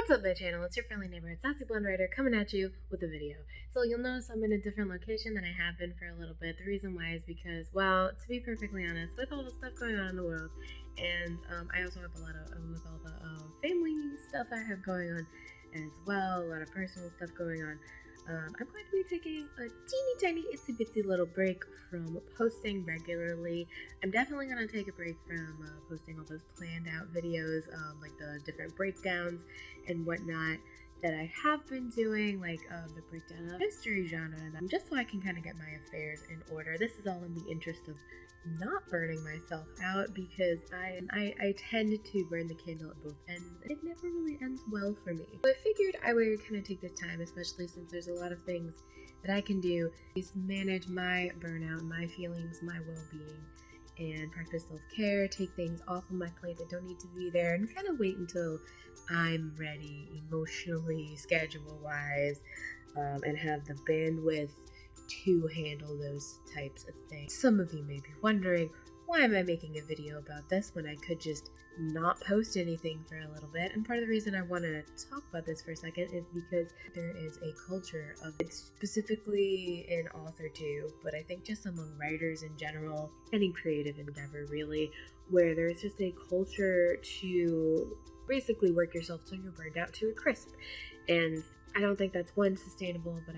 What's up, my channel? It's your friendly neighborhood Sassy Blonde Writer coming at you with a video. So you'll notice I'm in a different location than I have been for a little bit. The reason why is because, well, to be perfectly honest, with all the stuff going on in the world, and I also have a lot of, with all the family stuff I have going on as well, a lot of personal stuff going on, I'm going to be taking a teeny tiny itsy bitsy little break from posting regularly. I'm definitely going to take a break from posting all those planned out videos, like the different breakdowns and whatnot that I have been doing, like the breakdown of history genre, just so I can kind of get my affairs in order. This is all in the interest of not burning myself out, because I tend to burn the candle at both ends. It never really ends well for me. So I figured I would kind of take this time, especially since there's a lot of things that I can do to manage my burnout, my feelings, my well-being, and practice self-care, take things off of my plate that don't need to be there, and kind of wait until I'm ready emotionally, schedule-wise, and have the bandwidth to handle those types of things. Some of you may be wondering, why am I making a video about this when I could just not post anything for a little bit? And part of the reason I want to talk about this for a second is because there is a culture of it, specifically in authortube, but I think just among writers in general, any creative endeavor really, where there's just a culture to basically work yourself till you're burned out to a crisp. And I don't think that's sustainable, but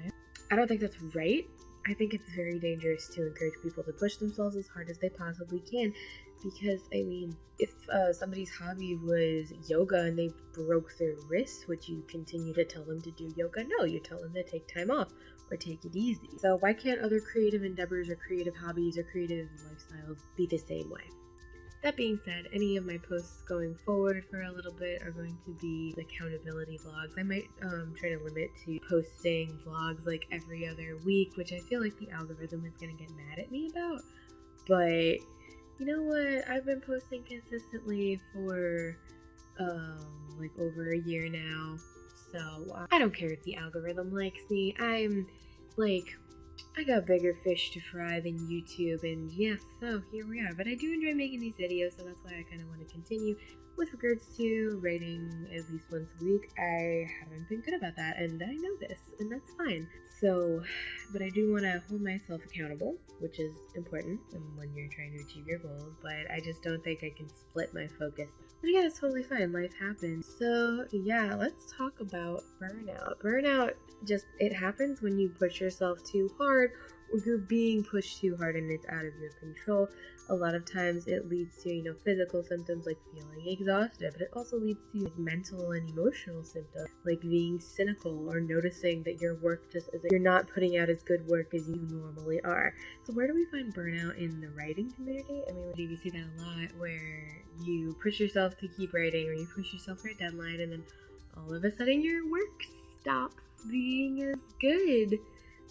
I don't think that's right. I think it's very dangerous to encourage people to push themselves as hard as they possibly can, because, I mean, if somebody's hobby was yoga and they broke their wrist, would you continue to tell them to do yoga? No, you tell them to take time off or take it easy. So why can't other creative endeavors or creative hobbies or creative lifestyles be the same way? That being said, any of my posts going forward for a little bit are going to be accountability vlogs. I might try to limit to posting vlogs like every other week, which I feel like the algorithm is going to get mad at me about. But you know what? I've been posting consistently for like over a year now. So I don't care if the algorithm likes me. I got bigger fish to fry than YouTube, and yeah, so here we are. But I do enjoy making these videos, so that's why I kind of want to continue. With regards to writing at least once a week, I haven't been good about that, and I know this, and that's fine. So, but I do want to hold myself accountable, which is important when you're trying to achieve your goals, but I just don't think I can split my focus. But yeah, it's totally fine. Life happens. So yeah, let's talk about burnout. Burnout it happens when you push yourself too hard, or you're being pushed too hard and it's out of your control. A lot of times it leads to, physical symptoms like feeling exhausted, but it also leads to mental and emotional symptoms like being cynical or noticing that your work just isn't, you're not putting out as good work as you normally are. So where do we find burnout in the writing community? I mean, we see that a lot, where you push yourself to keep writing, or you push yourself for a deadline, and then all of a sudden your work stops being as good.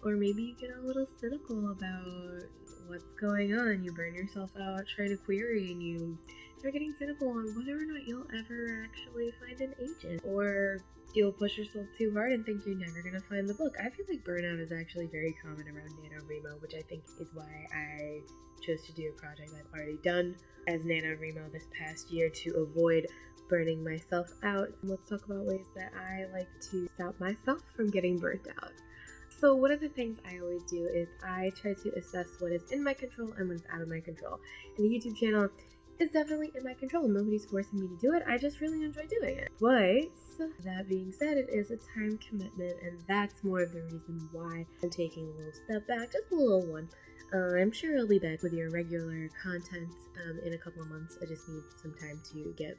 Or maybe you get a little cynical about what's going on. You burn yourself out trying to query, and you start getting cynical on whether or not you'll ever actually find an agent. Or you'll push yourself too hard and think you're never going to find the book. I feel like burnout is actually very common around NaNoWriMo, which I think is why I chose to do a project I've already done as NaNoWriMo this past year to avoid burning myself out. Let's talk about ways that I like to stop myself from getting burnt out. So one of the things I always do is I try to assess what is in my control and what is out of my control. And the YouTube channel is definitely in my control. Nobody's forcing me to do it. I just really enjoy doing it. But that being said, it is a time commitment, and that's more of the reason why I'm taking a little step back, just a little one. I'm sure I'll be back with your regular content in a couple of months. I just need some time to get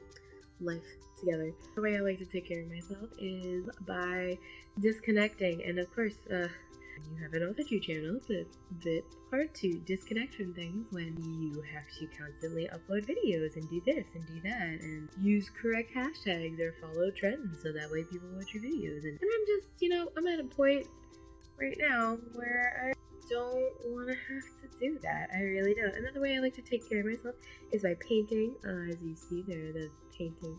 life together. The way I like to take care of myself is by disconnecting, and of course, you have an authortube channel, it's a bit hard to disconnect from things when you have to constantly upload videos and do this and do that and use correct hashtags or follow trends so that way people watch your videos. And I'm just, I'm at a point right now where I don't want to have to do that. I really don't. Another way I like to take care of myself is by painting. As you see there, the painting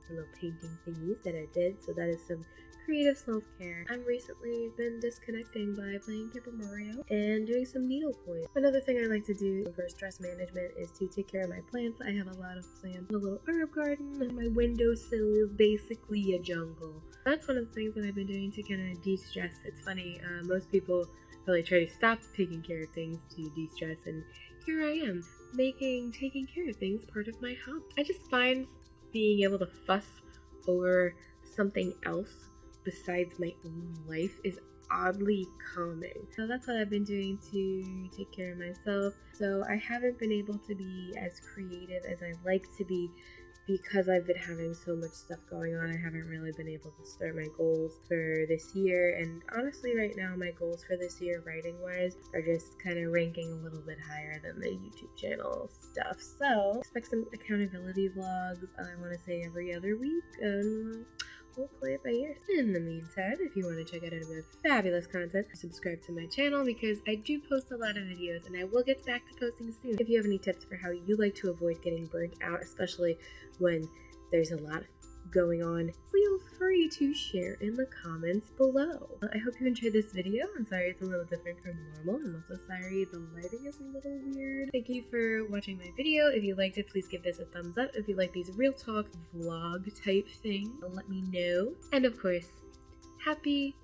little painting thingies that I did. So that is some creative self-care. I've recently been disconnecting by playing Paper Mario and doing some needlepoint. Another thing I like to do for stress management is to take care of my plants. I have a lot of plants, a little herb garden, and my windowsill is basically a jungle. That's one of the things that I've been doing to kind of de-stress. It's funny, most people really try to stop taking care of things to de-stress, and here I am, making taking care of things part of my hobby. I just find being able to fuss over something else besides my own life is oddly calming. So that's what I've been doing to take care of myself. So I haven't been able to be as creative as I'd like to be because I've been having so much stuff going on. I haven't really been able to start my goals for this year, and honestly right now my goals for this year writing wise are just kind of ranking a little bit higher than the YouTube channel stuff. So expect some accountability vlogs, I want to say every other week, and we'll play it by ear. In the meantime, if you want to check out any more fabulous content, subscribe to my channel because I do post a lot of videos and I will get back to posting soon. If you have any tips for how you like to avoid getting burnt out, especially when there's a lot going on, feel free to share in the comments below. I hope you enjoyed this video. I'm sorry it's a little different from normal. I'm also sorry the lighting is a little weird. Thank you for watching my video. If you liked it, please give this a thumbs up. If you like these real talk vlog type things, let me know. And of course, happy